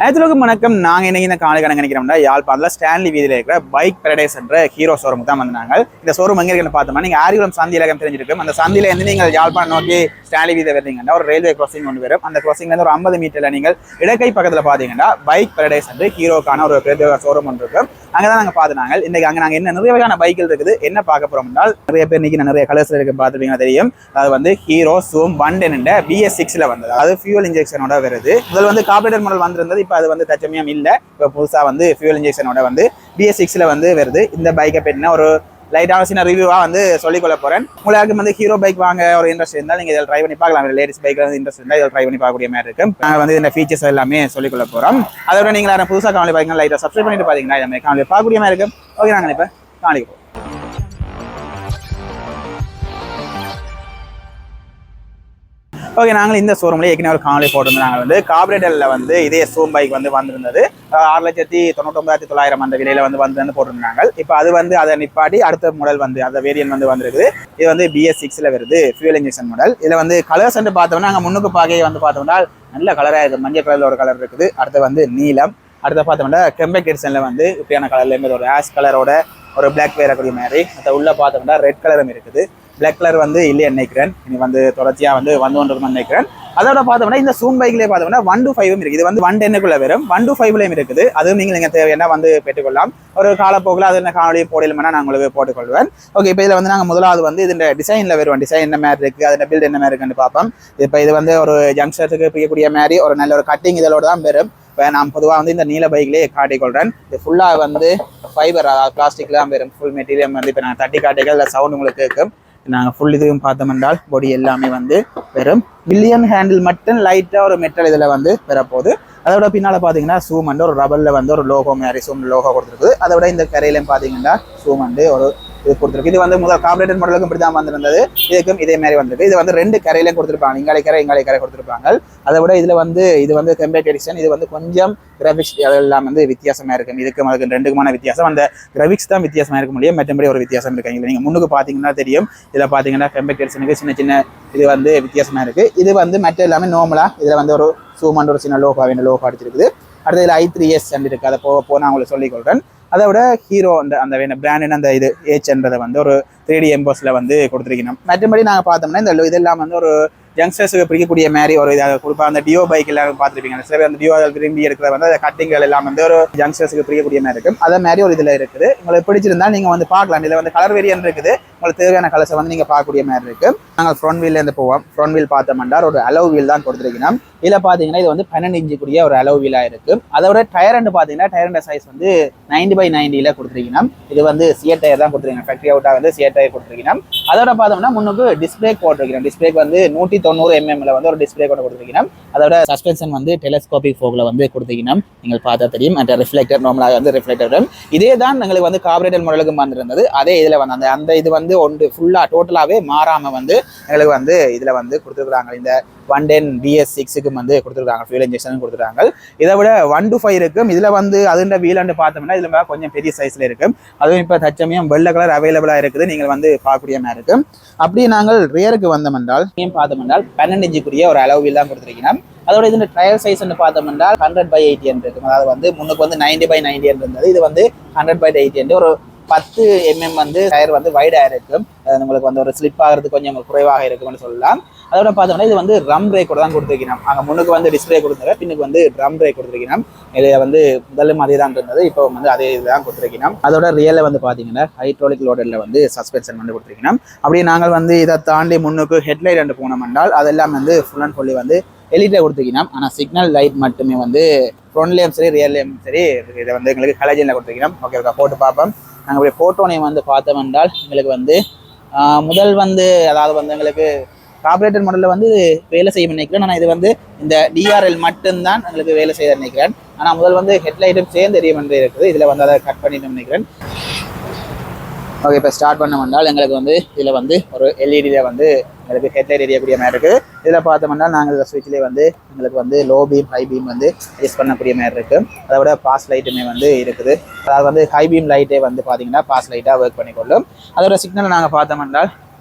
நேற்றுக்கும் வணக்கம். நாங்கள் இன்னைக்கு இந்த காலை கணக்கு நினைக்கிறோம்னா யாழ்ப்பாணத்தில் ஸ்டான்லி வீதியில் இருக்கிற பைக் பேரடைஸ் என்ற ஹீரோ ஷோரூம் தான் வந்தாங்க. இந்த ஷோரூம் எங்கே இருக்குன்னு பார்த்தோம்னா நீங்கள் ஆரிகுளம் சந்தி இலக்கம் தெரிஞ்சிருக்கும். அந்த சந்தியில இருந்து நீங்கள் யாழ்ப்பாணம் நோக்கி ஸ்டான்லி வீதியில் வருவீங்கன்னா ஒரு ரயில்வே கிராசிங் ஒன்று வரும். அந்த கிராசிங்லேருந்து ஒரு 50 மீட்டரில் நீங்கள் இடக்கை பக்கத்தில் பார்த்தீங்கன்னா பைக் பேரடைஸ் என்று ஹீரோக்கான ஒரு பெரிய ஷோரூம் ஒன்று இருக்கும். அங்கே தான் நாங்கள் பார்த்துனாங்க. இன்னைக்கு அங்கே நாங்கள் என்ன நிறைய வகையான பைக்கில் இருக்குது என்ன பார்க்க போகிறோம் என்றால் நிறைய பேர் இன்னைக்கு நிறைய கலர்ஸில் இருக்கு பார்த்துட்டீங்கன்னா தெரியும். அது வந்து ஹீரோ சூம் 110 BS6 வந்தது. அது ஃபியூல் இன்ஜெக்ஷனோட வருது. முதல் வந்து கார்பரேட்டர் மாடல் வந்திருந்தது. இப்போ அது வந்து தச்சமயம் இல்லை. இப்போ புதுசாக வந்து ஃபியூல் இன்ஜெக்ஷனோட வந்து BS6 வந்து வருது. இந்த பைக்கை பற்றின ஒரு லைட்டான சின்ன ரிவ்யூவாக வந்து சொல்லிக்கொள்ள போகிறேன். உங்களுக்கு வந்து ஹீரோ பைக் வாங்க ஒரு இன்ட்ரெஸ்ட் இருந்தால் நீங்கள் இதில் ட்ரை பண்ணி பார்க்கலாம். லேடிஸ் பைக்கில் வந்து இன்ட்ரெஸ்ட் இருந்தால் இதில் ட்ரை பண்ணி பார்க்கக்கூடிய மாதிரி இருக்கும். நாங்கள் வந்து இந்த ஃபீச்சர்ஸ் எல்லாமே சொல்லிக்கொள்ள போகிறோம். அதோட நீங்கள் யாரும் புதுசாக காணொலி பார்த்தீங்கன்னா லைட்டாக சப்ஸ்கிரைப் பண்ணிட்டு பார்த்தீங்கன்னா இந்த மாதிரி காணொலி பார்க்கக்கூடிய மாதிரி இருக்கும். ஓகே, நாங்கள் இப்போ காணொலிக்கு போகிறோம். ஓகே, நாங்கள் இந்த ஷோரூம்ல ஏற்கனவே ஒரு காணொலி போட்டிருந்தோம். நாங்கள் வந்து கார்பரேட்டரில் வந்து இதே சூம் பைக் வந்து வந்திருந்தது. 6,99,900 அந்த விலையில வந்து போட்டிருந்தாங்க. இப்போ அது வந்து அதை நிப்பாட்டி அடுத்த மாடல் வந்து அந்த வேரியன்ட் வந்து வந்திருக்குது. இது வந்து BS6 வருது, ஃபியூல் இன்ஜெக்ஷன் மாடல். இதில் வந்து கலர்ஸ் வந்து பார்த்தோம்னா நாங்கள் முன்னுக்கு பார்க்க வந்து பார்த்தோம்னா நல்ல கலராக இருக்குது. மஞ்சள் கலரில் ஒரு கலர் இருக்குது. அடுத்து வந்து நீலம். அடுத்த பார்த்தோம்னா கெம்பெக் எடிஷனில் வந்து இப்படியான கலர்லேருந்து ஒரு ஆஷ் கலரோட ஒரு பிளாக் வேறக்கூடிய மாதிரி. அதை உள்ள பார்த்தோம்னா ரெட் கலரும் இருக்குது. பிளாக் கலர் வந்து இல்லையே நினைக்கிறேன். இனி வந்து தொடர்ச்சியாக வந்து கொண்டு நினைக்கிறேன். அதோட பார்த்தோம்னா இந்த சூம் பைக்லேயே பார்த்தோம்னா 125 இருக்குது. இது வந்து 110க்குள்ள வரும். 125லையும் இருக்குது. அதுவும் நீங்கள் தேவையான வந்து பெற்றுக்கொள்ளலாம். ஒரு காலப்போக்கில் அது என்ன காணொலியும் போடலுமென்னா நான் உங்களுக்கு போட்டுக்கொள்வேன். ஓகே, இப்போ இதில் வந்து நாங்கள் முதலாவது வந்து இந்த டிசைனில் வருவோம். டிசைன் என்ன மாதிரி இருக்குது, அதோட பில்ட் என்ன மாதிரி இருக்குன்னு பார்ப்போம். இப்போ இது வந்து ஒரு ஜங்ஷனுக்கு பிரியக்கூடிய மாதிரி ஒரு நல்ல ஒரு கட்டிங் இதோட தான் வரும். இப்போ நான் பொதுவாக வந்து இந்த நீல பைக்லேயே காட்டிக்கொள்கிறேன். இது ஃபுல்லாக வந்து ஃபைபர் பிளாஸ்டிக்கில் தான் வரும். ஃபுல் மெட்டீரியல் வந்து இப்போ நான் தட்டி காட்டிக்கல் இல்லை சவுண்ட் உங்களுக்கு கேட்கும். நாங்கள் ஃபுல் இதுவும் பார்த்தோம் என்றால் பாடி எல்லாமே வந்து வெறும் பில்லியன் ஹேண்டில் மட்டும் லைட்டாக ஒரு மெட்டல் இதில் வந்து வரப்போகுது. அதோட பின்னால் பார்த்தீங்கன்னா சூம் வந்து ஒரு ரப்பரில் வந்து ஒரு லோகோ மாதிரி சூம் லோகோ கொடுத்துருக்குது. அதோட இந்த கரையிலையும் பார்த்தீங்கன்னா சூம் வந்து ஒரு இது கொடுத்துருக்கு. இது வந்து முதல் கார்பரேட்டர் மாடலுக்கும் இப்படி தான் வந்திருந்தது. இதுக்கும் இதே மாதிரி வந்திருக்கு. இது வந்து 2 கரையிலையும் கொடுத்துருப்பாங்க. இங்காலை கரை கொடுத்துருப்பாங்க. அதை விட இதில் வந்து இது வந்து கெம்பெக் எடிஷன். இது வந்து கொஞ்சம் கிராஃபிக்ஸ் அதெல்லாம் வந்து வித்தியாசமாக இருக்கும். இதுக்கும் அதுக்கு 2க்குமான வித்தியாசம். அந்த கிராஃபிக்ஸ் தான் வித்தியாசமாக இருக்க முடியும். மற்றபடி ஒரு வித்தியாசம் இருக்காங்க. நீங்கள் முன்னுக்கு பார்த்தீங்கன்னா தெரியும். இதில் பார்த்தீங்கன்னா கெம்பெக் எடிஷனுக்கு சின்ன சின்ன இது வந்து வித்தியாசமாக இருக்குது. இது வந்து மற்ற எல்லாமே நார்மலாக இதில் வந்து ஒரு சூமன் ஒரு சின்ன லோகோ அடிச்சிருக்குது. அடுத்து இதில் i3s இருக்குது. அதை போக நான் உங்களுக்கு சொல்லிக்கொள்கிறேன். அதை விட ஹீரோ அந்த பிராண்டின் அந்த இது ஏச்ன்றதை வந்து ஒரு 3D எம்போஸில் வந்து கொடுத்துருக்கணும். மற்றபடி நாங்கள் பார்த்தோம்னா இந்த இதெல்லாம் வந்து ஒரு யங்ஸ்டர்ஸுக்கு பிடிக்கக்கூடிய மாதிரி ஒரு இதை கொடுப்பா. அந்த டியோ பைக் எல்லாம் பார்த்துருப்பீங்க. சில பேர் அந்த டியோ விரும்பி இருக்கிற வந்து அந்த கட்டிங்கள் எல்லாம் வந்து ஒரு யங்ஸ்டர்ஸுக்கு பிடிக்கக்கூடிய மாதிரி இருக்கும். அதே மாதிரி ஒரு இதில் இருக்குது. உங்களுக்கு பிடிச்சிருந்தா நீங்கள் வந்து பார்க்கலாம். இதில் வந்து கலர் வேரியன்ட் இருக்குது. உங்களுக்கு தேவையான கலர்ஸை வந்து நீங்கள் பார்க்கக்கூடிய மாதிரி இருக்குது. நாங்கள் ஃப்ரண்ட் வீல்லேருந்து போவோம். ஃப்ரண்ட் வீல் பார்த்தோம்னா ஒரு அலோவ் வீல் தான் கொடுத்துருக்கணும். இதில் பார்த்தீங்கன்னா இது வந்து 12 இன்ச்சு கூடிய ஒரு அலோவ் வீலாக இருக்குது. அதோட டயர்ண்டு பார்த்தீங்கன்னா டயர்ண்ட சைஸ் வந்து 90/90 கொடுத்துருக்கணும். இது வந்து சியர் டயர் தான் கொடுத்துருக்கணும். ஃபேக்ட்ரி அவுட்டாக வந்து சியர் டயர் கொடுத்துருக்கணும். அதோட பார்த்தோம்னா முன்னுக்கு டிஸ்பிளே போட்டிருக்கணும். டிஸ்பிளே வந்து 190 mm வந்து ஒரு டிஸ்பிளே கூட கொடுத்துருக்கணும். அதோட சஸ்பென்ஷன் வந்து டெலஸ்கோபிக் ஃபோக்ல வந்து கொடுத்துருக்கணும். நீங்கள் பார்த்தா தெரியும். அந்த ரிஃப்ளெக்டர் நார்மலாக வந்து ரிஃப்ளெக்டர் இதே தான் எங்களுக்கு வந்து கார்பரேட்டர் மாடலுக்கு வந்துருந்தது. அதே இதில் வந்து அந்த இது வந்து ஒன்று ஃபுல்லாக டோட்டலாகவே மாறாமல் வந்து எங்களுக்கு வந்து இதில் வந்து கொடுத்துருக்குறாங்க. இந்த 110 BS6க்கு வந்து கொடுத்துருக்காங்க. ஃபியூல் இன்ஜெக்ஷன் கொடுத்துருக்காங்க. இதை விட 125 இருக்கும். இதில் வந்து அதுன்ற வீலாண்டு பார்த்தோம்னா இதில் கொஞ்சம் பெரிய சைஸில் இருக்கும். அதுவும் இப்போ தச்சமயம் வெள்ளை கலர் அவைலபிளாக இருக்குது. நீங்கள் வந்து பார்க்கக்கூடிய மாதிரி இருக்கும். அப்படியே நாங்கள் ரியருக்கு வந்தோம் என்றால் பார்த்தோம் என்றால் 12 இன்ச்சுக்குரிய ஒரு அளவு வீல் தான் கொடுத்துருக்கீங்க. அதோட இது டயர் சைஸ் பார்த்தோம் என்றால் 100/80 இருக்கும். அதாவது வந்து முன்னுக்கு வந்து 90/90 இருந்தது. இது வந்து 100/80 ஒரு 10 mm வந்து டயர் வந்து வைடாக இருக்கும். உங்களுக்கு வந்து ஒரு ஸ்லிப் ஆகிறது கொஞ்சம் குறைவாக இருக்கும்னு சொல்லலாம். அதோட பார்த்தோம்னா இது வந்து ட்ரம் பிரேக் கூட தான் கொடுத்துருக்கணும். அங்கே முன்னுக்கு வந்து டிஸ்பிளே கொடுத்துருக்க, பின்னுக்கு வந்து ட்ரம் பிரேக் கொடுத்துருக்கணும். இதில் வந்து முதலும் அதே தான் இருந்தது. இப்போ வந்து அதே இதுதான் கொடுத்துருக்கணும். அதோட ரியலில் வந்து பார்த்தீங்கன்னா ஹைட்ராலிக் லோடரில் வந்து சஸ்பென்ஷன் வந்து கொடுத்துருக்கணும். அப்படியே நாங்கள் வந்து இதை தாண்டி முன்னுக்கு ஹெட்லைட் ரெண்டு போனோம் என்றால் அதெல்லாம் வந்து ஃபுல் அண்ட் ஃபுல்லி வந்து எலிட்டை கொடுத்துருக்கணும். ஆனால் சிக்னல் லைட் மட்டுமே வந்து ஃப்ரண்ட்லேயும் சரி ரியல்லையும் சரி இதை வந்து எங்களுக்கு கலஜனில் கொடுத்துருக்கணும். ஓகே, போட்டு பார்ப்போம். நாங்கள் இப்படி ஃபோட்டோனையும் வந்து பார்த்தோம் என்றால் எங்களுக்கு வந்து முதல் வந்து அதாவது வந்து எங்களுக்கு கார்பரேட்டர் மாடலில் வந்து வேலை செய்ய நினைக்கிறேன். ஆனால் இது வந்து இந்த DRL மட்டும்தான் எங்களுக்கு வேலை செய்ய நினைக்கிறேன். ஆனால் முதல் வந்து ஹெட்லைட்டும் சேர்ந்து எரிய வந்து இருக்குது. இதில் வந்து அதை கட் பண்ணிட்டு நினைக்கிறேன். ஓகே, இப்போ ஸ்டார்ட் பண்ண வந்தால் எங்களுக்கு வந்து இதில் வந்து ஒரு எல்இடியில் வந்து எங்களுக்கு ஹெட்லைட் எரியக்கூடிய மாதிரி இருக்குது. இதில் பார்த்தோம்னா நாங்கள் இந்த ஸ்விட்ச்லேயே வந்து எங்களுக்கு வந்து லோ பீம் ஹை பீம் வந்து யூஸ் பண்ணக்கூடிய மாதிரி இருக்குது. அதை விட பாஸ் லைட்டுமே வந்து இருக்குது. அதாவது வந்து ஹை பீம் லைட்டே வந்து பார்த்தீங்கன்னா பாஸ் லைட்டாக ஒர்க் பண்ணிக்கொள்ளும். அதோட சிக்னல் நாங்கள் பார்த்தோம்னால்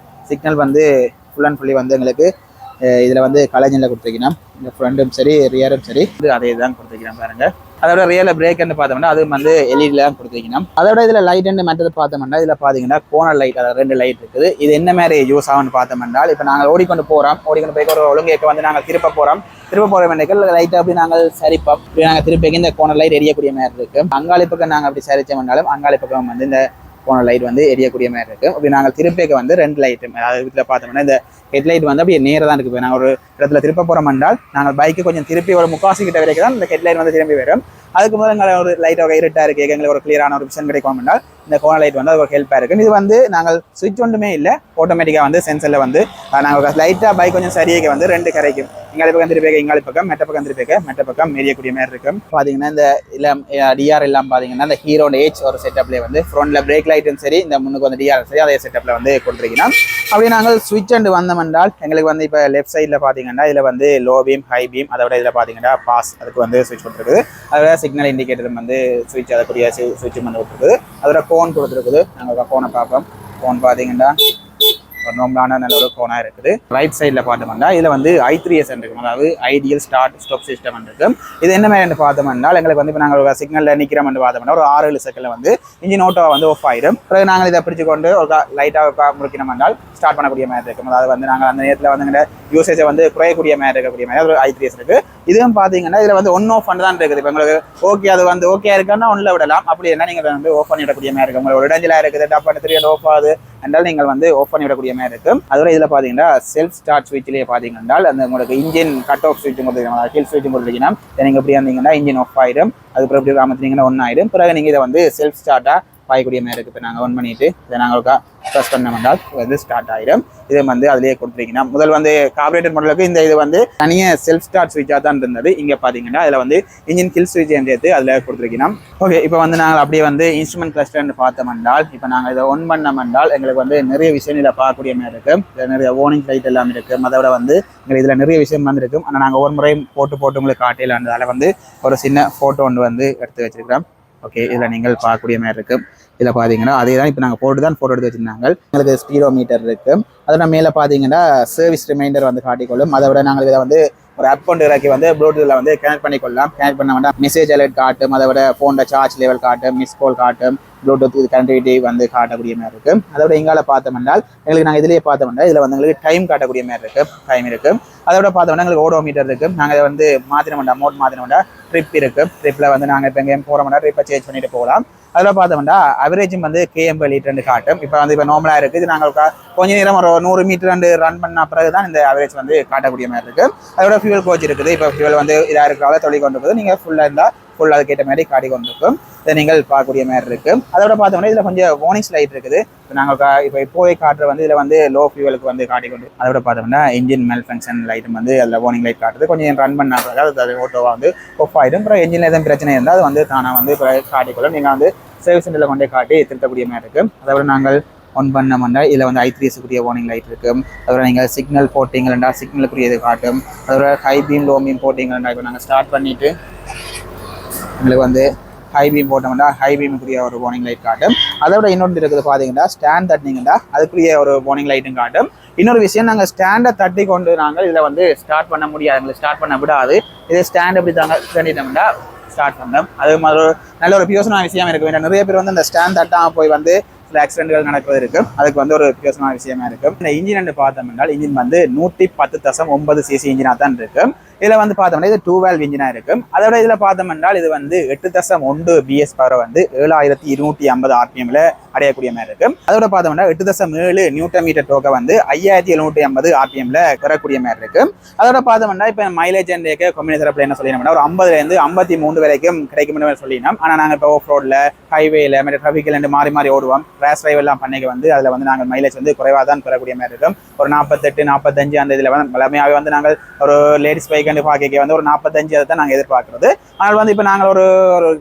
சிக்னல் வந்து ஃபுல் அண்ட் ஃபுல்லி வந்து எங்களுக்கு இதில் வந்து கலைஞரில் கொடுத்துருக்கணும். இந்த ஃப்ரண்ட்டும் சரி ரியரும் சரி இது அதே தான் கொடுத்துருக்கணும் பாருங்க. அதோட ரியல் பிரேக்னு பார்த்தோம்னா அது வந்து எல்இடியில் தான் கொடுத்துருக்கணும். அதோட இதில் லைட் மற்றது பார்த்தோம்னா இதில் பார்த்தீங்கன்னா கோனர் லைட், அதாவது 2 லைட் இருக்குது. இது என்ன மாதிரி யூஸ் ஆகும்னு பார்த்தோம்னா இப்போ நாங்கள் ஓடிக்கொண்டு போய் ஒரு ஒழுங்கு வந்து நாங்கள் திருப்ப போகிற வேண்டிய லைட் அப்படி நாங்கள் சரிப்போம். இப்படி நாங்கள் திருப்பி இந்த கோனர் லைட் எரியக்கூடிய மாதிரி இருக்கு. அங்காளி பக்கம் நாங்கள் அப்படி சரிச்சோம்னாலும் அங்காளி பக்கம் வந்து இந்த போன லைட் வந்து எரியக்கூடிய மாதிரி இருக்கு. அப்படி நாங்கள் திருப்பேக்கு வந்து 2 லைட், அதாவது வீட்டில் பார்த்தோம்னா இந்த ஹெட்லைட் வந்து அப்படியே நேராக தான் இருக்கு. நாங்கள் ஒரு இடத்துல திருப்ப போகிறோம் என்றால் நாங்கள் பைக்கு கொஞ்சம் திருப்பி ஒரு 3/4 கிட்ட வரைக்கும் தான் இந்த ஹெட்லைட் வந்து திரும்பி வரும். அதுக்கு முதல்ல எங்களை ஒரு லைட்டாக இருட்டாக இருக்குது, எங்களுக்கு ஒரு கிளியரான ஒரு விஷன் கிடைக்கும் என்றால் இந்த கோனர் லைட் வந்து அது ஒரு ஹெல்ப்பாக இருக்கும். இது வந்து நாங்கள் சுவிட்ச் ஒன்றுமே இல்லை, ஆட்டோமேட்டிக்காக வந்து சென்சரில் வந்து நாங்கள் லைட்டாக பைக் கொஞ்சம் சரியாக வந்து 2 கரைக்கும். இங்காலி பக்கம் திருப்பேக்க இங்காலி பக்கம், மெட்ட பக்கம் திருப்பேக்க மெட்ட பக்கம் எரியக்கூடிய மாதிரி இருக்கும். பார்த்தீங்கன்னா இந்த டிஆர் எல்லாம் பார்த்தீங்கன்னா இந்த ஹீரோட ஏஜ் ஒரு செட்டப்லேயே வந்து ஃப்ரண்ட்ல பிரேக் லைட்டும் சரி, இந்த முன்னுக்கு வந்து டிஆர் சரி அதே செட்டப்பில் வந்து கொடுத்துருக்கீங்கன்னா. அப்படி நாங்கள் சுவிட்ச் அண்டு வந்தோம் என்றால் எங்களுக்கு வந்து இப்போ லெஃப்ட் சைடில் பார்த்தீங்கன்னா இதில் வந்து லோ பீம், ஹை பீம், அதோட இதில் பார்த்தீங்கன்னா பாஸ் அதுக்கு வந்து சுவிட்ச் கொடுத்துருக்குது. அதோட சிக்னல் இண்டிகேட்டர் வந்து சுவிட்ச் அதற்குரிய சுவிட்ச் வந்து கொடுத்துருக்குது. அதோட கோன் கொடுத்துருக்குது. நாங்கள் கோனை பார்ப்போம். கோன் பார்த்தீங்கன்னா ஒரு நார்மலான நல்ல ஒரு கோனாக இருக்குது. ரைட் சைடில் பார்த்தோம்னா இதில் வந்து I3S இருக்கும், அதாவது ஐடியல் ஸ்டார்ட் ஸ்டாப் சிஸ்டம் இருக்கும். இது என்ன மாதிரி பார்த்தோம்னா எங்களுக்கு வந்து இப்போ நாங்கள் சிக்னலில் நிற்கிறோம் பார்த்தோம்னா ஒரு 6-7 செகண்டில் வந்து இன்ஜின் ஓட்டோவை வந்து ஆஃப் ஆகிடும். பிறகு நாங்கள் இதை பிடிச்சு கொண்டு ஒரு லைட்டாக முறுக்கினோம் என்றால் ஸ்டார்ட் பண்ணக்கூடிய மாதிரி இருக்கும். அதாவது வந்து நாங்கள் அந்த நேரத்தில் வந்து யூசேஜை வந்து குறையக்கூடிய மாதிரி இருக்கக்கூடிய மாதிரி ஒரு I3S இருக்குது. இதுவும் பார்த்தீங்கன்னா இதில் வந்து ஒன் ஆஃப் தான் இருக்குது. இப்போ உங்களுக்கு ஓகே அது வந்து ஓகே இருக்குன்னா ஒன்றில் விடலாம், அப்படி என்ன நீங்கள் வந்து ஆஃப் பண்ணி விடக்கூடிய மாதிரி இருக்கும். உங்களுக்கு ஒரு இடைஞ்சலாக இருக்குது, டப்பான 3 ஆஃப் ஆகுது என்றால் நீங்கள் வந்து ஆஃப் பண்ணி விடக்கூடிய மாதிரி இருக்கும். அதோட இதில் பார்த்தீங்கன்னா செல்ஃப் ஸ்டார்ட் ஸ்விட்ச்லேயே பார்த்தீங்கன்னா அந்த உங்களுக்கு இன்ஜின் கட் ஆஃப் ஸ்விட்ச் கொடுத்துருக்கீங்க, கில் ஸ்விட்ச் கொடுத்துருக்கீங்கன்னா நீங்கள் இப்படி இருந்தீங்கன்னா இன்ஜின் ஆஃப் ஆகிடும். அதுக்கப்புறம் இப்படி காமிச்சிங்கன்னா 1 ஆகிடும். பிறகு நீங்கள் இதை வந்து செல்ஃப் ஸ்டார்ட்டாக பாயக்கூடிய மாதிரி இருக்குது. இப்போ நாங்கள் ஆன் பண்ணிவிட்டு இதை நாங்கள் ப்ரெஸ் பண்ணோம்னால் வந்து ஸ்டார்ட் ஆகிடும். இதை வந்து அதிலேயே கொடுத்துருக்கீங்கன்னா முதல் வந்து கார்பரேட்டர் மாடலுக்கு இந்த இது வந்து தனியாக செல்ஃப் ஸ்டார்ட் ஸ்விட்சாக தான் இருந்தது. இங்கே பார்த்தீங்கன்னா அதில் வந்து இன்ஜின் கில் ஸ்விட்ச் சேர்த்து அதில் கொடுத்துருக்கீங்கன்னா. ஓகே, இப்போ வந்து நாங்கள் அப்படியே வந்து இன்ஸ்ட்ருமெண்ட் கிளஸ்டர்னு பார்த்தோம்னால் இப்போ நாங்கள் இதை ஒன் பண்ணோம்னால் எங்களுக்கு வந்து நிறைய விஷயம் இதில் பார்க்கக்கூடிய மாதிரி இருக்கும். இதில் நிறைய வார்னிங் லைட் எல்லாம் இருக்கும். அதோட வந்து எங்களுக்கு இதில் நிறைய விஷயம் வந்து இருக்கும். ஆனால் நாங்கள் ஒரு முறை போட்டு உங்களுக்கு காட்டையிலான்றதால வந்து ஒரு சின்ன ஃபோட்டோ ஒன்று வந்து எடுத்து வச்சிருக்கிறோம். ஓகே, இதில் நீங்கள் பார்க்கக்கூடிய மாதிரி இருக்கும். இதில் பார்த்தீங்கன்னா அதே தான் இப்போ நாங்கள் ஃபோட்டோ எடுத்து வச்சுருந்தாங்க. எங்களுக்கு ஸ்பீடோமீட்டர் இருக்குது. அதோட மேலே பார்த்தீங்கன்னா சர்வீஸ் ரிமைண்டர் வந்து காட்டிக்கொள்ளும். அதை விட நாங்கள் இதை வந்து ஒரு அக்கௌண்ட் இறக்கி வந்து ப்ளூடூத்தில் வந்து கனெக்ட் பண்ணிக்கொள்ளலாம். கனெக்ட் பண்ண வேண்டாம், மெசேஜ் அலர்ட் காட்டும், அதை விட ஃபோனில் சார்ஜ் லெவல் காட்டும், மிஸ் கால் காட்டும், ப்ளூடூத் இது கனெக்டிவிட்டி வந்து காட்டக்கூடிய மாதிரி இருக்குது. அதோட இங்கால பார்த்தோம்னால் எங்களுக்கு நாங்கள் இதிலேயே பார்த்தோம்னா இதில் வந்து எங்களுக்கு டைம் காட்டக்கூடிய மாதிரி இருக்குது, டைம் இருக்குது. அதோட பார்த்தோம்னா எங்களுக்கு ஓடோமீட்டர் இருக்குது. நாங்கள் இதை வந்து மாற்றினோம்னா அமௌண்ட் மாற்றினோம்னா ட்ரிப் இருக்குது. ட்ரிப்பில் வந்து நாங்கள் இப்போ எங்கேயும் போகிறோம்னா ட்ரிப்பை சேஞ்ச் பண்ணிட்டு போகலாம். அதில் பார்த்தோம்னா அவரேஜும் வந்து km/லிட்டர் காட்டும். இப்போ வந்து இப்போ நார்மலாக இருக்குது. இது நாங்கள் கொஞ்ச நேரம் ஒரு 100 மீட்டர் ரன் பண்ண பிறகு தான் இந்த அவரேஜ் வந்து காட்டக்கூடிய மாதிரி இருக்குது. அதோட ஃபியூல் கோச் இருக்குது. இப்போ ஃபியூல் வந்து இதாக இருக்கிறால தொழில் கொண்டு போகுது. நீங்கள் ஃபுல்லாக இருந்தால் ஃபுல் அதுக்கேற்ற மாதிரி காட்டி கொண்டு இருக்கும். இதை நீங்கள் பார்க்கக்கூடிய மாதிரி இருக்குது. அதோட பார்த்தோம்னா இதில் கொஞ்சம் வார்னிங்ஸ் லைட் இருக்குது. இப்போ நாங்கள் இப்போவே காட்டுற வந்து இதில் வந்து லோ ஃபியூவலுக்கு வந்து காட்டிக்கொண்டு. அதோட பார்த்தோம்னா இன்ஜின் மெல் ஃபங்க்ஷன் லைட்டும் வந்து அதில் வார்னிங் லைட் காட்டுது. கொஞ்சம் ரன் பண்ணாங்க அது ஓட்டோவாக வந்து ஆஃப் ஆகிடும். அப்புறம் இன்ஜினில் எதுவும் பிரச்சனை இருந்தால் அது வந்து தானாக வந்து இப்போ காட்டிக்கொள்ளும். நீங்கள் வந்து சர்வீஸ் சென்டரில் கொண்டே காட்டி திருத்தக்கூடிய மாதிரி இருக்குது. அதோட நாங்கள் ஒன் பண்ணோம்னா இதில் வந்து I3S வார்னிங் லைட் இருக்கும். அதோட நீங்கள் சிக்னல் போட்டிங்களா சிக்னலுக்குரிய இது காட்டும். அதோட ஹை பீம் லோ பீம் போட்டிங்களா இப்போ நாங்கள் ஸ்டார்ட் பண்ணிவிட்டு எங்களுக்கு வந்து ஹை பீம் போட்டோம்னா ஹை பீமுக்குரிய ஒரு வார்னிங் லைட் காட்டும். அதோட இன்னொன்று இருக்குது பார்த்தீங்கன்னா ஸ்டாண்ட் தட்டினீங்கன்னா அதுக்குரிய ஒரு வார்னிங் லைட்டும் காட்டும். இன்னொரு விஷயம், நாங்கள் ஸ்டாண்டை தட்டி கொண்டு நாங்கள் இதில் வந்து ஸ்டார்ட் பண்ண முடியாது, எங்களுக்கு ஸ்டார்ட் பண்ண விடாது. இதே ஸ்டாண்ட் எப்படி தாங்க தட்டிட்டோம்னா ஸ்டார்ட் பண்ணோம். அது மாதிரி நல்ல ஒரு பியோசனான விஷயம் இருக்குது. நிறைய பேர் வந்து இந்த ஸ்டாண்ட் தட்டாமல் போய் வந்து சில ஆக்சிடென்ட்கள் நடக்கிறது இருக்கும். அதுக்கு வந்து ஒரு பியோசனான விஷயமா இருக்கும். இந்த இன்ஜின் பார்த்தோம்னா இன்ஜின் வந்து 110.9 cc இன்ஜினாக தான் இருக்கும். இதில் வந்து பார்த்தோம்னா இது 2 valve இன்ஜினாக இருக்கும். அதோட இதில் பார்த்தோம்னா இது வந்து 8.1 BS பவர் வந்து 7250 RPMல அடையக்கூடிய மாதிரி இருக்கும். அதோட பார்த்தோம்னா 8.7 Nm டோக்கை வந்து 5750 RPMல பெறக்கூடிய மாதிரி இருக்கும். அதோட பார்த்தோம்னா இப்போ மைலேஜ் அண்ட் கம்பெனி தரப்பில் என்ன சொல்லினோம்னா ஒரு 50லேருந்து 53 வரைக்கும் கிடைக்கும் சொல்லினோம். ஆனால் நாங்கள் இப்போ ஆஃப் ரோடில் ஹைவேல மற்ற டிராஃபிக்கில் மாறி ஓடுவோம். ரேஸ் டிரைவ் எல்லாம் பண்ணிக்க வந்து அதில் வந்து நாங்கள் மைலேஜ் வந்து குறைவாக தான் பெறக்கூடிய மாதிரி இருக்கும். ஒரு 48 45 அந்த இதில் வந்து பலமையாகவே வந்து நாங்கள் ஒரு லேடிஸ் பைக் பார்க்க வந்து ஒரு 45 அதை தான் நாங்கள் எதிர்பார்க்குறது. ஆனால் வந்து இப்போ நாங்கள் ஒரு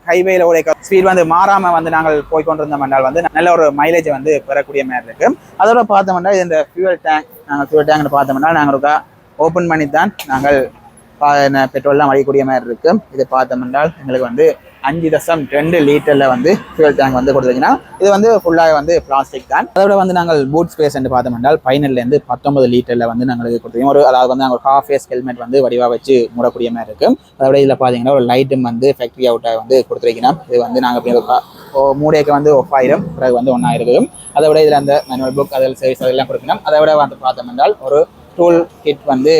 ஹைவேல ஒரு ஸ்பீட் வந்து மாறாமல் வந்து நாங்கள் போய்கொண்டிருந்தோம் என்றால் வந்து நல்ல ஒரு மைலேஜை வந்து பெறக்கூடிய மாதிரி இருக்கும். அதோட பார்த்தோம்னா இந்த ஃபியூவல் டேங்க், நாங்கள் ஃபியூவல் டேங்க்னு பார்த்தோம்னா நாங்கள் ஒரு ஓப்பன் பண்ணி தான் நாங்கள் பெட்ரோல்லாம் வடிக்கக்கூடிய மாதிரி இருக்கும். இது பார்த்தோம் என்றால் எங்களுக்கு வந்து 5.2 லிட்டரில் வந்து ஃபியூல் டேங்க் வந்து கொடுத்துருக்கீங்கன்னா இது வந்து ஃபுல்லாக வந்து பிளாஸ்டிக் தான். அதோட வந்து நாங்கள் பூட் ஸ்பேஸ் என்று பார்த்தோம் என்றால் 15 19 லிட்டரில் வந்து நாங்கள் கொடுத்துருக்கோம். ஒரு அதாவது வந்து நாங்கள் ஹாஃப் ஃபேஸ் ஹெல்மெட் வந்து வடிவாக வச்சு மூடக்கூடிய மாதிரி இருக்கும். அதோட இதில் பார்த்தீங்கன்னா ஒரு லைட்டும் வந்து ஃபேக்ட்ரி அவுட்டாக வந்து கொடுத்துருக்கீங்கன்னா இது வந்து நாங்கள் மூடைக்கு வந்து 1000 பிறகு வந்து 1000. அதை விட இதில் அந்த மேனுவல் புக் அதில் சர்வீஸ் அதெல்லாம் கொடுக்கணும். அதை விட வந்து பார்த்தோம் என்றால் ஒரு டூல் கிட் வந்து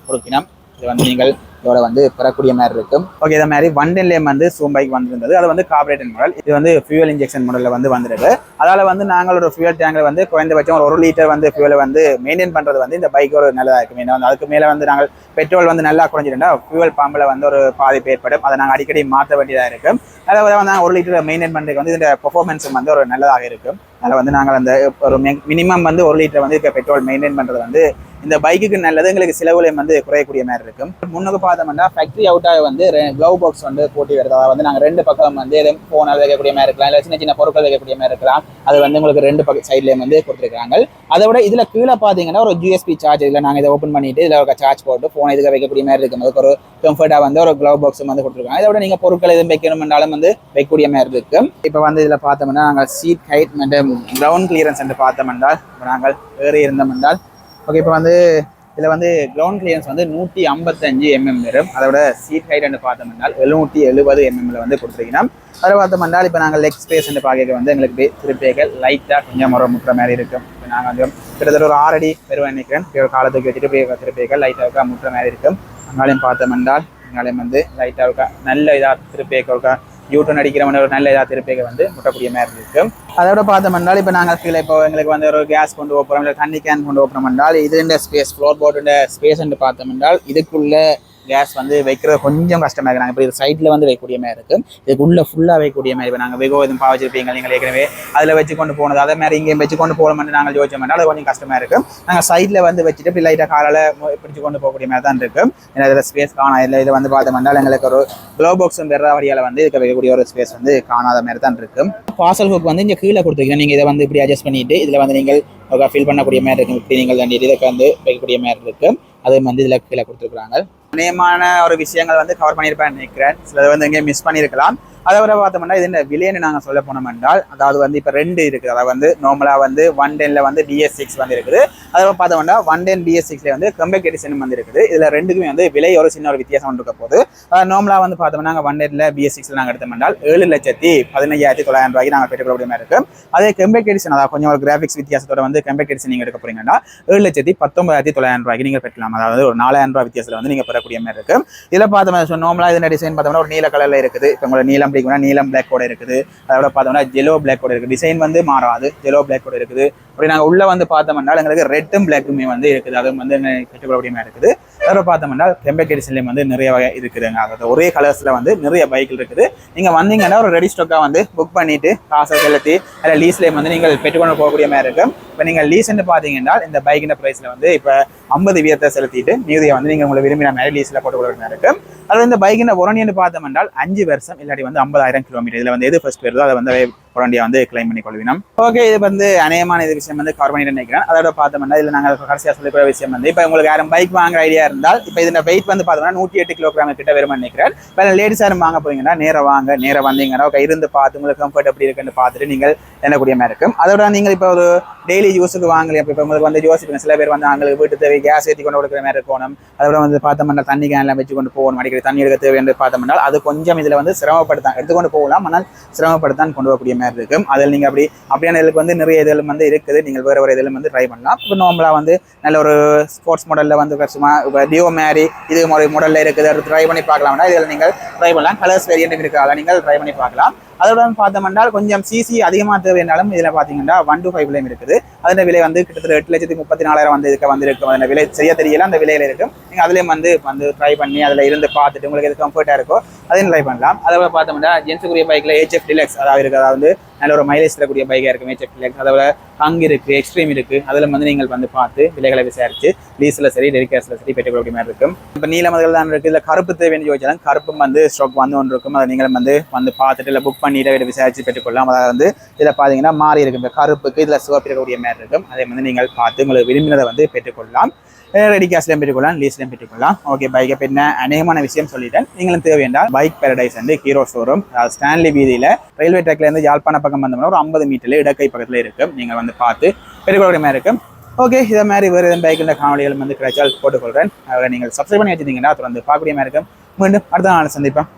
கொடுக்கணும். இது வந்து நீங்கள் இதோட வந்து பெறக்கூடிய மாதிரி இருக்கும். ஓகே, இதை மாதிரி 110 வந்து சூம் பைக் வந்திருந்தது. அது வந்து கார்பரேட்டட் மாடல். இது வந்து ஃபியூவல் இன்ஜெக்ஷன் மாடலில் வந்து வந்துருக்கு. அதால் வந்து நாங்கள் ஒரு ஃபியூவல் டேங்கில் வந்து குறைந்தபட்சம் ஒரு 1 லிட்டர் வந்து ஃபியூலை வந்து மெயின்டைன் பண்ணுறது வந்து இந்த பைக் ஒரு நல்லதாக இருக்கும். ஏன்னா வந்து அதுக்கு மேலே வந்து நாங்கள் பெட்ரோல் வந்து நல்லா குறைஞ்சிட்டா ஃபியூவல் பம்பில் வந்து ஒரு பாதிப்பு ஏற்படும். அதை நாங்கள் அடிக்கடி மாற்ற வேண்டியதாக இருக்கும். அதை வந்து 1 லிட்டர் மெயின்டைன் பண்ணுறதுக்கு வந்து இந்த பெர்ஃபார்மன்ஸும் வந்து ஒரு நல்லதாக இருக்கும். அதில் வந்து நாங்கள் அந்த ஒரு மினிமம் வந்து 1 லிட்டர் வந்து பெட்ரோல் மெயின்டைன் பண்ணுறது வந்து இந்த பைக்குக்கு நல்லது. எங்களுக்கு செலவுலையும் வந்து குறையக்கூடிய மாதிரி இருக்கும். முன்னுக்கு பார்த்தோம்னா ஃபேக்ட்ரி அவுட்டாக வந்து க்ளவ் பாக்ஸ் வந்து போட்டி வருது. அதாவது வந்து நாங்கள் 2 பக்கம் வந்து எதுவும் ஃபோனால் வைக்கக்கூடிய மாதிரி இருக்கலாம், இல்லை சின்ன சின்ன பொருட்கள் வைக்கக்கூடிய மாதிரி இருக்கலாம். அது வந்து உங்களுக்கு 2 பக்கம் சைட்லேயும் வந்து கொடுத்துருக்காங்க. அதை விட இதில் கீழே பார்த்தீங்கன்னா ஒரு யூஎஸ்பி சார்ஜ் இதில் நாங்கள் இதை ஓப்பன் பண்ணிட்டு இதில் ஒரு சார்ஜ் போட்டு ஃபோனை இதுக்கு வைக்கக்கூடிய மாதிரி இருக்கும். அதுக்கு ஒரு கம்ஃபர்ட்டாக வந்து ஒரு க்ளவ் பாக்ஸும் வந்து கொடுத்துருக்காங்க. இதை விட நீங்கள் பொருட்கள் எதுவும் வைக்கணும்னாலும் வந்து வைக்கக்கூடிய மாதிரி இருக்கும். இப்போ வந்து இதில் பார்த்தோம்னா நாங்கள் சீட் ஹைட் மற்றும் கிரவுண்ட் கிளியரன்ஸ் என்று பார்த்தோம்னால் நாங்கள் ஏறி இருந்தோம் என்றால் ஓகே. இப்போ வந்து இதில் வந்து கிரவுண்ட் கிளியரன்ஸ் வந்து 155 mm வரும். அதோட சீட் ஹைட் என்று பார்த்தோம்னால் 770 mm வந்து கொடுத்துருக்கீங்கன்னா அதை பார்த்தோம்னால் இப்போ நாங்கள் லெக் ஸ்பேஸ் என்று பார்க்க வந்து எங்களுக்கு திருப்பேகள் லைட்டாக கொஞ்சம் முற்ற மாதிரி இருக்கும். இப்போ நாங்கள் வந்து கிட்டத்தட்ட ஒரு 6 அடி பெருவன் நினைக்கிறேன். ஒரு காலத்துக்கு வச்சுட்டு திருப்பேகள் லைட்டாக முற்ற மாதிரி இருக்கும். அங்காலையும் பார்த்தோம்னால் எங்களாலையும் வந்து லைட்டாக நல்ல இதாக திருப்பேக்க யூட்டன் அடிக்கிறவன ஒரு நல்ல இதாக திருப்பேக வந்து முட்டக்கூடிய மாதிரி இருக்கும். அதோட பார்த்தோம்னால் இப்போ நாங்கள் கீழே இப்போ எங்களுக்கு வந்து ஒரு கேஸ் கொண்டு போகிறோம், இல்லை தண்ணி கேன் கொண்டு போகிறோம் என்றால் இது இந்த ஸ்பேஸ் ஃப்ளோர் போர்டுன்ற ஸ்பேஸ் என்று பார்த்தோம் என்றால் இதுக்குள்ள கேஸ் வந்து வைக்கிறது கொஞ்சம் கஷ்டமாக இருக்குது. நாங்கள் இப்போ இது சைடில் வந்து வைக்கக்கூடிய மாதிரி இருக்கும். இதுக்குள்ளே ஃபுல்லாக வைக்கக்கூடிய மாதிரி இப்போ நாங்கள் வெகோ எதுவும் பாவச்சிருப்பீங்க நீங்கள் ஏற்கனவே அதில் வச்சு கொண்டு போனது அதே மாதிரி இங்கேயும் வச்சு கொண்டு போகணும்னு நாங்கள் யோசிச்சோம். அது கொஞ்சம் கஷ்டமாக இருக்கும். நாங்கள் சைடில் வந்து வச்சுட்டு இப்படி லைட்டாக காலால் பிடிச்சி கொண்டு போகக்கூடிய மாதிரி தான் இருக்கும். ஏன்னா இதில் ஸ்பேஸ் காணாது. இல்லை இது வந்து பார்த்தோம்னால் எங்களுக்கு ஒரு க்ளோ பாக்ஸும் பெற வழியால் வந்து இதுக்கு வைக்கக்கூடிய ஒரு ஸ்பேஸ் வந்து காணாத மாதிரி தான் இருக்கும். பார்சல் ஹுக் வந்து இங்கே கீழே கொடுத்துருக்கீங்க. நீங்கள் இதை வந்து இப்படி அட்ஜஸ்ட் பண்ணிவிட்டு இதில் வந்து நீங்கள் ஃபில் பண்ணக்கூடிய மாதிரி இருக்கும். இப்படி நீங்கள் தண்டி இதுக்கு வந்து வைக்கக்கூடிய மாதிரி இருக்கும். அதே வந்து இதில் கீழே கொடுத்துருக்குறாங்க. அநேகமான ஒரு விஷயங்கள் வந்து கவர் பண்ணியிருப்பேன் நினைக்கிறேன். சிலது வந்து எங்கேயும் மிஸ் பண்ணியிருக்கலாம். அதை விட பார்த்தோம்னா இது இந்த விலைன்னு நாங்கள் சொல்ல போனோம் என்றால் அதாவது வந்து இப்போ 2 இருக்குது. அதாவது வந்து நார்மலாக வந்து 110 வந்து BS6 வந்து இருக்குது. அதில் பார்த்தோம்னா 110 BS6 வந்து கம்பேக் எடிஷன் வந்து இருக்குது. இதில் 2க்குமே வந்து விலை ஒரு சின்ன ஒரு வித்தியாசம் இருக்க போது. நார்மலாக வந்து பார்த்தோம்னா நாங்கள் 110 BS6 நாங்கள் எடுத்தோம் என்றால் 7,15,900 ரூபாய்க்கு நாங்கள் பெற்றுக்கொள்ள மாதிரி இருக்கும். அதே கம்பேக் எடிஷன் அதாவது கொஞ்சம் ஒரு கிராஃபிக்ஸ் வித்தியாசத்தோட வந்து கம்பேக் எடிஷன் நீங்கள் எடுக்க போறீங்கன்னா 7,19,900 ரூபாய்க்கு நீங்கள் பெற்றலாம். அதாவது ஒரு 4,000 ரூபாய் வித்தியாசத்தில் வந்து நீங்கள் பெறக்கூடிய மாதிரி இருக்கும். இதில் பார்த்தோம்னா நார்மலாக இதோட டிசைன் பார்த்தோம்னா ஒரு நீல கலரில் இருக்குது. இப்போ உங்களோட நீலம் நீலம் பிளாக் கூட இருக்குது. அதோட பார்த்தோம்னா ஜெலோ பிளாக் கூட இருக்குது. டிசைன் வந்து மாறாது. ஜெலோ பிளாக் கூட இருக்குது. அப்படி நாங்கள் உள்ள வந்து பார்த்தோம்னா எங்களுக்கு ரெட்டும் பிளாக்குமே வந்து இருக்குது. அதுவும் வந்து பெற்றுக்கொள்ளக்கூடியமாக இருக்குது. அதோட பார்த்தோம்னா கம்பேக் எடிஷன்லேயும் வந்து நிறைய வகை இருக்குதுங்க. அதாவது ஒரே கலர்ஸில் வந்து நிறைய பைக்கில் இருக்குது. நீங்கள் வந்தீங்கன்னா ஒரு ரெடி ஸ்டாக்காக வந்து புக் பண்ணிட்டு காசை செலுத்தி அதில் லீஸ்லேயும் வந்து நீங்கள் பெற்றுக்கொண்டு போகக்கூடிய மாதிரி இருக்கும். இப்போ நீங்கள் லீஸ்ன்னு பார்த்தீங்கன்னா இந்த பைக்கின் ப்ரைஸில் வந்து இப்போ 50 வீதத்தை செலுத்திட்டு மீதியை வந்து நீங்கள் உங்களை விரும்பின மாதிரி லீஸில் போட்டுக்கொள்ள மாதிரி இருக்கும். அது இந்த பைக்கின் வாரண்டின்னு பார்த்தோம் என்றால் 5 வருஷம் இல்லாட்டி வந்து 50,000 கிலோமீட்டர். இதில் வந்து எது ஃபர்ஸ்ட் வருதோ அதை வந்து வாரண்டியை வந்து கிளைம் பண்ணி கொள்வினோம். ஓகே, இது வந்து அநேகமான இது விஷயம் வந்து கவர் பண்ணிட்டு நினைக்கிறேன். அதோட பார்த்தோம்னா இதில் நாங்கள் கடைசியாக சொல்லக்கூடிய விஷயம் வந்து இப்போ உங்களுக்கு யாரும் பைக் வாங்குற ஐடியா இருந்தால் இப்போ இதோட வெயிட் வந்து பார்த்தோம்னா 108 கிலோகிராம் கிட்ட வருமானு நினைக்கிறேன். இப்போ லேடிஸ் யாரும் வாங்க போறீங்கன்னா நேராக வந்தீங்கன்னா இருந்து பார்த்து உங்களுக்கு கம்ஃபர்ட் எப்படி இருக்குன்னு பார்த்துட்டு நீங்கள் எண்ணக்கூடிய மாதிரி இருக்கும். அதோட நீங்கள் இப்போ ஒரு டெய்லி யூஸுக்கு வாங்கலையும் இப்போ உங்களுக்கு வந்து யோசிப்பீங்க. சில பேர் வந்து அவங்களுக்கு வீட்டு தேவை கேஸ் ஏற்றி கொண்டு கொடுக்குற மாதிரி இருக்கணும். அதோட வந்து பார்த்தோம்னா தண்ணி கேன்லாம் வச்சு கொண்டு போகணும். அடிக்கடி தண்ணி எடுக்க தேவை என்று பார்த்தோம்னா அது கொஞ்சம் இதில் வந்து சிரமப்படுத்தான் எடுத்துக்கொண்டு போகலாம். ஆனால் சிரமப்படுத்தான் கொண்டு போகக்கூடிய மாதிரி இருக்கும். அதில் நீங்கள் அப்படியான இதுக்கு வந்து நிறைய இதிலும் வந்து இருக்குது. நீங்கள் வேறு இதிலும் வந்து ட்ரை பண்ணலாம். இப்போ நார்மலாக வந்து நல்ல ஒரு ஸ்போர்ட்ஸ் மாடலில் வந்து சும்மா இப்போ டியோ மேரி இது மாதிரி மாடலில் இருக்குது. அது ட்ரை பண்ணி பார்க்கலாம்னா இதில் நீங்கள் ட்ரை பண்ணலாம். கலர்ஸ் வேரியன்ட் இருக்கிறதால நீங்கள் ட்ரை பண்ணி பார்க்கலாம். அதோட பார்த்தோம்னால் கொஞ்சம் சிசி அதிகமாக தேவைன்னாலும் இதில் பார்த்தீங்கன்னா 125 இருக்குது. அதோட விலை வந்து கிட்டத்தட்ட 8,34,000 வந்து இதுக்கு வந்து இருக்கும். அதோட விலை சரியா தெரியல, அந்த விலையில இருக்கும். நீங்கள் அதுலேயும் வந்து ட்ரை பண்ணி அதில் இருந்து பார்த்துட்டு உங்களுக்கு எது கம்ஃபர்ட்டாக இருக்கோ அதையும் ட்ரை பண்ணலாம். அதோட பார்த்தோம்னா ஜென்ஸுக்குரிய பைக்கில் HF Deluxe அதாவது இருக்குது. அதாவது நல்ல ஒரு மைலேஜ் தரக்கூடிய பைக்காக இருக்கும் HF Deluxe. அதோட ஹங் இருக்குது, எக்ஸ்ட்ரீம் இருக்குது. அதில் வந்து நீங்கள் வந்து பார்த்து விலைகளை விசாரிச்சு லீஸில் சரி டெலிகேஸில் சரி பெற்றுக்கொள்ள மாதிரி இருக்கும். இப்போ நீலமதில் தான் இருக்குது. இல்லை கருப்பு தேவைன்னு யோசிச்சாலும் கருப்பும் வந்து ஸ்டாக் வந்து ஒன்று இருக்கும். அதை நீங்களும் வந்து பார்த்துட்டு இல்லை புக் பண்ணிட்டு விசாரிச்சு பெற்றுக்கொள்ளலாம். அதாவது வந்து இதில் பார்த்தீங்கன்னா மாறி இருக்கும். இந்த கருப்புக்கு இதில் சிவப்பு இருக்கக்கூடிய மாதிரி இருக்கும். அதை வந்து நீங்கள் பார்த்து உங்களுக்கு விரும்பினதை வந்து பெற்றுக்கொள்ளலாம். ரெடி கேஷ்லையும் பெற்றுக்கொள்ளலாம், லீஸ்லையும் பெற்றுக்கொள்ளலாம். ஓகே, பைக்கை பின்ன அநேகமான விஷயம் சொல்லிட்டேன். நீங்களும் தேவையாண்டால் பைக் பேரடைஸ் வந்து ஹீரோ ஷோரூம் ஸ்டான்லி வீதியில் ரயில்வே ட்ராக்லேருந்து யாழ்ப்பாண பக்கம் வந்தோம்னா ஒரு 50 மீட்டரில் இடக்கை பக்கத்தில் இருக்கும். நீங்கள் வந்து பார்த்து பெற்றுக்கொள்கிற மாதிரி இருக்கும். ஓகே, இதை மாதிரி வேறு எதுவும் பைக்கில் காணொலிகள் வந்து கிடைச்சால் போட்டுக்கொள்கிறேன். நீங்கள் சப்ஸ்கிரைப் பண்ணி வச்சுருந்தீங்கன்னா அது வந்து பார்க்கக்கூடிய மாதிரி இருக்கும். மீண்டும் அடுத்த நாள் சந்திப்பேன்.